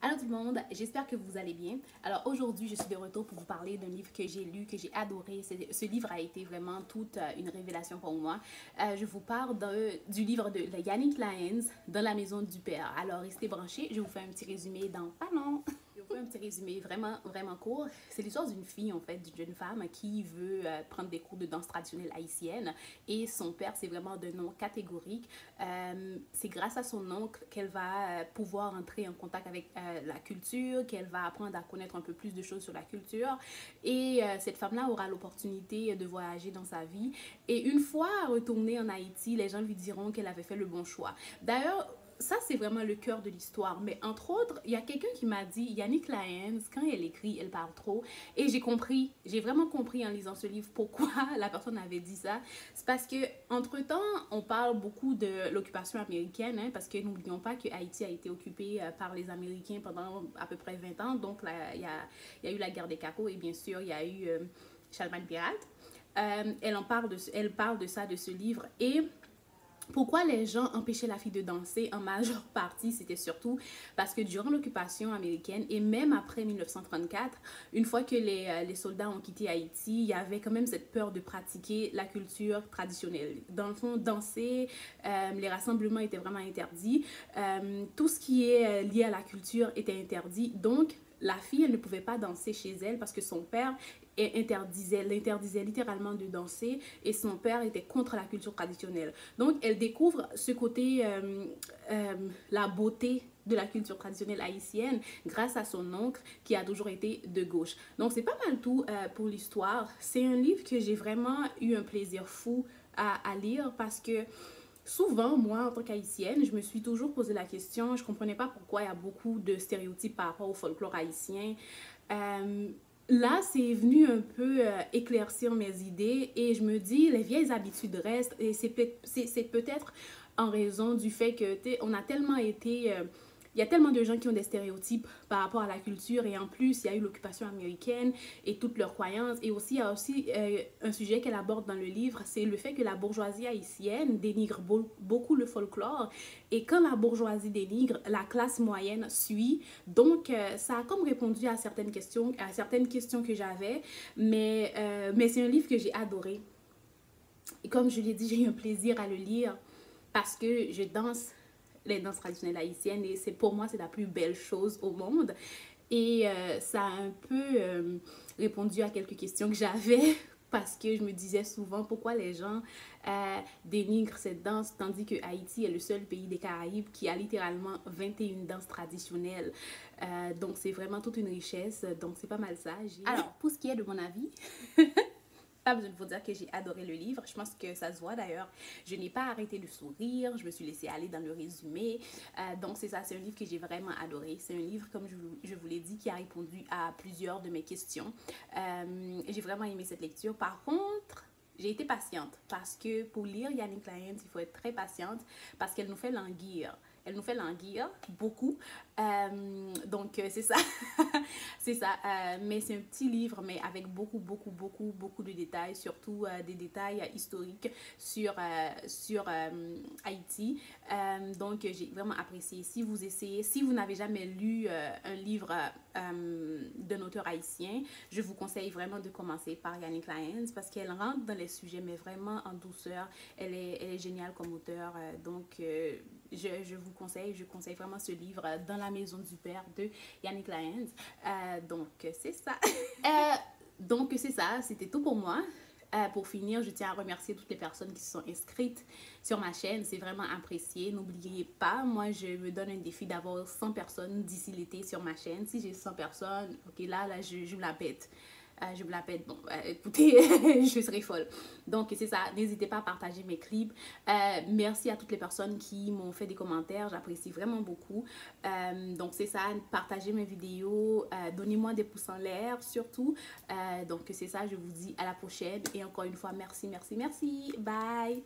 Allô tout le monde, j'espère que vous allez bien. Alors aujourd'hui, je suis de retour pour vous parler d'un livre que j'ai lu, que j'ai adoré. Ce livre a été vraiment toute une révélation pour moi. Je vous parle du livre de Yannick Lyons, Dans la maison du père. Alors restez branchés, je vous fais un petit résumé dans pas long. Je vous fais un petit résumé vraiment court. C'est l'histoire d'une fille, en fait, d'une jeune femme qui veut prendre des cours de danse traditionnelle haïtienne. Et son père, c'est vraiment d'un nom catégorique. C'est grâce à son oncle qu'elle va pouvoir entrer en contact avec la culture, qu'elle va apprendre à connaître un peu plus de choses sur la culture. Et cette femme-là aura l'opportunité de voyager dans sa vie. Et une fois retournée en Haïti, les gens lui diront qu'elle avait fait le bon choix. D'ailleurs, ça, c'est vraiment le cœur de l'histoire. Mais entre autres, il y a quelqu'un qui m'a dit, Yannick Lyons, quand elle écrit, elle parle trop. Et j'ai vraiment compris en lisant ce livre pourquoi la personne avait dit ça. C'est parce que, entre-temps, on parle beaucoup de l'occupation américaine, hein, parce que n'oublions pas que Haïti a été occupé par les Américains pendant à peu près 20 ans. Donc, il y a eu la guerre des cacos et bien sûr, il y a eu Charlemagne Pirate. Elle parle de ça, de ce livre. Et pourquoi les gens empêchaient la fille de danser en majeure partie, c'était surtout parce que durant l'occupation américaine et même après 1934, une fois que les soldats ont quitté Haïti, il y avait quand même cette peur de pratiquer la culture traditionnelle. Dans le fond, danser, les rassemblements étaient vraiment interdits, tout ce qui est lié à la culture était interdit. Donc, la fille, elle ne pouvait pas danser chez elle parce que son père l'interdisait littéralement de danser et son père était contre la culture traditionnelle. Donc, elle découvre ce côté, la beauté de la culture traditionnelle haïtienne grâce à son oncle qui a toujours été de gauche. Donc, c'est pas mal tout pour l'histoire. C'est un livre que j'ai vraiment eu un plaisir fou à lire parce que souvent, moi, en tant qu'haïtienne, je me suis toujours posé la question, je ne comprenais pas pourquoi il y a beaucoup de stéréotypes par rapport au folklore haïtien. Euh, Là, c'est venu un peu éclaircir mes idées et je me dis, les vieilles habitudes restent et c'est peut-être en raison du fait que on a tellement été... il y a tellement de gens qui ont des stéréotypes par rapport à la culture et en plus, il y a eu l'occupation américaine et toutes leurs croyances. Et aussi, il y a aussi un sujet qu'elle aborde dans le livre, c'est le fait que la bourgeoisie haïtienne dénigre beaucoup le folklore. Et quand la bourgeoisie dénigre, la classe moyenne suit. Donc, ça a comme répondu à certaines questions que j'avais. Mais c'est un livre que j'ai adoré. Et comme je l'ai dit, j'ai eu un plaisir à le lire parce que je danse les danses traditionnelles haïtiennes et pour moi c'est la plus belle chose au monde et ça a un peu répondu à quelques questions que j'avais parce que je me disais souvent pourquoi les gens dénigrent cette danse tandis que Haïti est le seul pays des Caraïbes qui a littéralement 21 danses traditionnelles. Donc c'est vraiment toute une richesse, donc c'est pas mal ça. Alors pour ce qui est de mon avis pas besoin de vous dire que j'ai adoré le livre. Je pense que ça se voit d'ailleurs. Je n'ai pas arrêté de sourire. Je me suis laissée aller dans le résumé. Donc, c'est ça. C'est un livre que j'ai vraiment adoré. C'est un livre, comme je vous l'ai dit, qui a répondu à plusieurs de mes questions. J'ai vraiment aimé cette lecture. Par contre, j'ai été patiente parce que pour lire Yannick Lyons, il faut être très patiente parce qu'elle nous fait languir. Elle nous fait languir beaucoup. Donc, c'est ça. C'est ça. Mais c'est un petit livre, mais avec beaucoup de détails, surtout des détails historiques sur Haïti. Donc, j'ai vraiment apprécié. Si vous essayez, si vous n'avez jamais lu un livre d'un auteur haïtien, je vous conseille vraiment de commencer par Yannick Lyons parce qu'elle rentre dans les sujets, mais vraiment en douceur. Elle est géniale comme auteur. Donc, je conseille vraiment ce livre Dans la maison du père de Yannick Lyons. Donc, c'est ça. Donc, c'est ça. C'était tout pour moi. Pour finir, je tiens à remercier toutes les personnes qui se sont inscrites sur ma chaîne. C'est vraiment apprécié. N'oubliez pas, moi, je me donne un défi d'avoir 100 personnes d'ici l'été sur ma chaîne. Si j'ai 100 personnes, ok, là je me la pète. Je me la pète. Bon, écoutez, je serai folle. Donc, c'est ça. N'hésitez pas à partager mes clips. Merci à toutes les personnes qui m'ont fait des commentaires. J'apprécie vraiment beaucoup. Donc, c'est ça. Partagez mes vidéos. Donnez-moi des pouces en l'air, surtout. Donc, c'est ça. Je vous dis à la prochaine. Et encore une fois, merci. Bye!